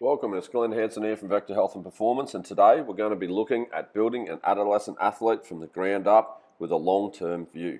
Welcome, it's Glenn Hanson here from Vector Health and Performance, and today we're going to be looking at building an adolescent athlete from the ground up with a long-term view.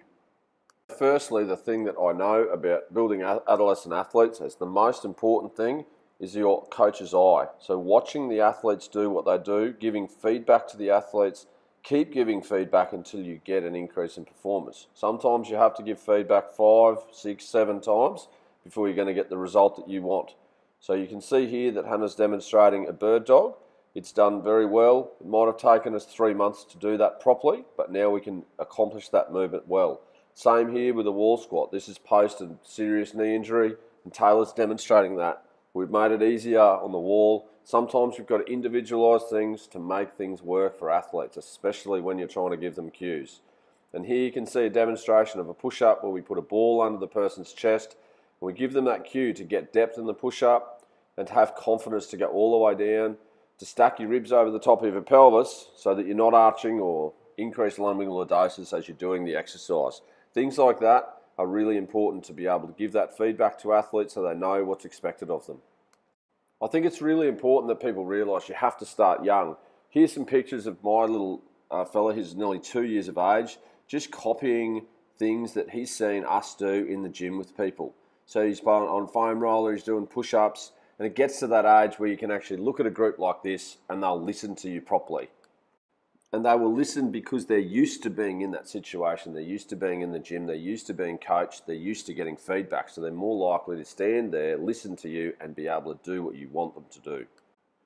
Firstly, the thing that I know about building adolescent athletes is the most important thing is your coach's eye. So watching the athletes do what they do, giving feedback to the athletes, keep giving feedback until you get an increase in performance. Sometimes you have to give feedback 5, 6, 7 times before you're going to get the result that you want. So you can see here that Hannah's demonstrating a bird dog. It's done very well. It might have taken us 3 months to do that properly, but now we can accomplish that movement well. Same here with the wall squat. This is post a serious knee injury, and Taylor's demonstrating that. We've made it easier on the wall. Sometimes we've got to individualise things to make things work for athletes, especially when you're trying to give them cues. And here you can see a demonstration of a push-up where we put a ball under the person's chest. We give them that cue to get depth in the push-up and to have confidence to go all the way down, to stack your ribs over the top of your pelvis so that you're not arching or increase lumbar lordosis as you're doing the exercise. Things like that are really important to be able to give that feedback to athletes so they know what's expected of them. I think it's really important that people realise you have to start young. Here's some pictures of my little fella who's nearly 2 years of age, just copying things that he's seen us do in the gym with people. So he's on foam roller, he's doing push-ups, and it gets to that age where you can actually look at a group like this and they'll listen to you properly. And they will listen because they're used to being in that situation, they're used to being in the gym, they're used to being coached, they're used to getting feedback, so they're more likely to stand there, listen to you, and be able to do what you want them to do.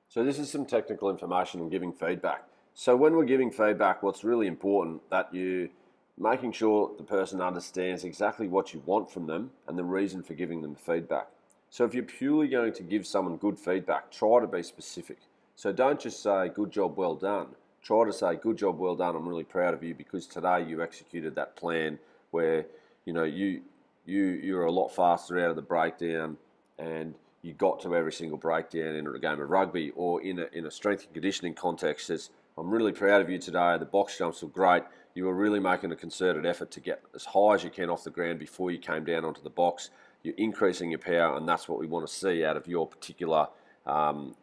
So this is some technical information on giving feedback. So when we're giving feedback, what's really important that you making sure the person understands exactly what you want from them and the reason for giving them feedback. So if you're purely going to give someone good feedback, try to be specific. So don't just say, good job, well done. Try to say, good job, well done, I'm really proud of you because today you executed that plan where you're a lot faster out of the breakdown and you got to every single breakdown in a game of rugby, or in a strength and conditioning context says, I'm really proud of you today, the box jumps were great, you were really making a concerted effort to get as high as you can off the ground before you came down onto the box, you're increasing your power, and that's what we want to see out of your particular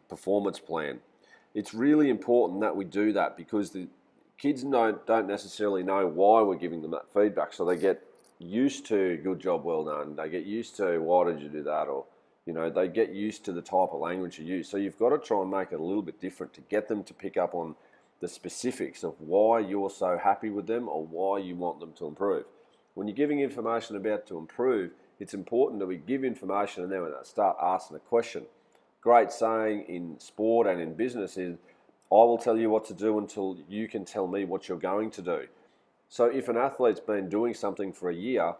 performance plan. It's really important that we do that because the kids don't necessarily know why we're giving them that feedback, so they get used to good job, well done, they get used to why did you do that, or they get used to the type of language you use. So you've got to try and make it a little bit different to get them to pick up on the specifics of why you're so happy with them or why you want them to improve. When you're giving information about to improve, it's important that we give information and then we start asking a question. Great saying in sport and in business is, I will tell you what to do until you can tell me what you're going to do. So if an athlete's been doing something for a year,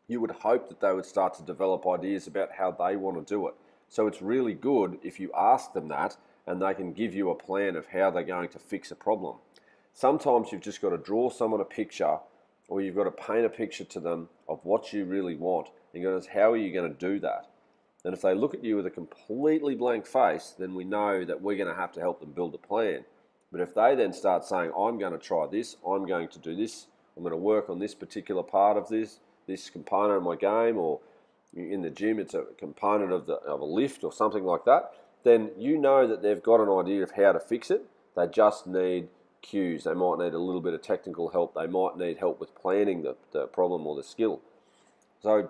you would hope that they would start to develop ideas about how they want to do it. So it's really good if you ask them that and they can give you a plan of how they're going to fix a problem. Sometimes you've just got to draw someone a picture, or you've got to paint a picture to them of what you really want. And you go, how are you going to do that? And if they look at you with a completely blank face, then we know that we're going to have to help them build a plan. But if they then start saying, I'm going to try this, I'm going to do this, I'm going to work on this particular part of this component of my game, or in the gym it's a component of a lift or something like that, then you know that they've got an idea of how to fix it. They just need cues. They might need a little bit of technical help. They might need help with planning the problem or the skill. So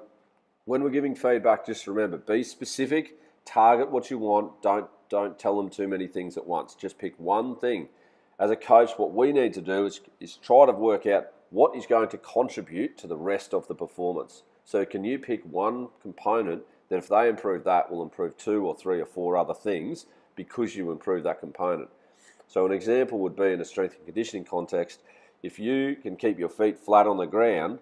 when we're giving feedback, just remember, be specific, target what you want, don't tell them too many things at once. Just pick one thing. As a coach, what we need to do is try to work out what is going to contribute to the rest of the performance. So can you pick one component that if they improve that will improve 2 or 3 or 4 other things because you improve that component. So an example would be in a strength and conditioning context, if you can keep your feet flat on the ground,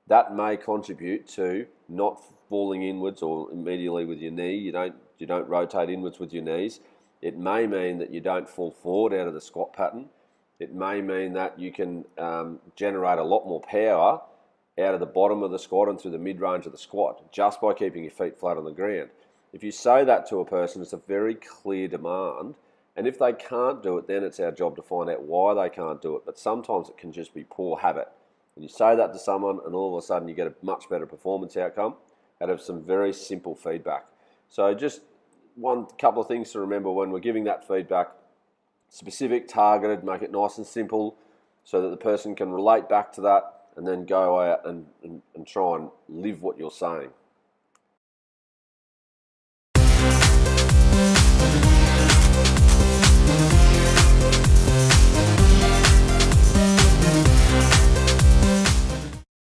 that may contribute to not falling inwards or immediately with your knee. You don't rotate inwards with your knees. It may mean that you don't fall forward out of the squat pattern. It may mean that you can generate a lot more power out of the bottom of the squat and through the mid-range of the squat just by keeping your feet flat on the ground. If you say that to a person, it's a very clear demand, and if they can't do it, then it's our job to find out why they can't do it. But sometimes it can just be poor habit. And you say that to someone and all of a sudden you get a much better performance outcome out of some very simple feedback. So just one couple of things to remember when we're giving that feedback: specific, targeted, make it nice and simple so that the person can relate back to that and then go out and try and live what you're saying.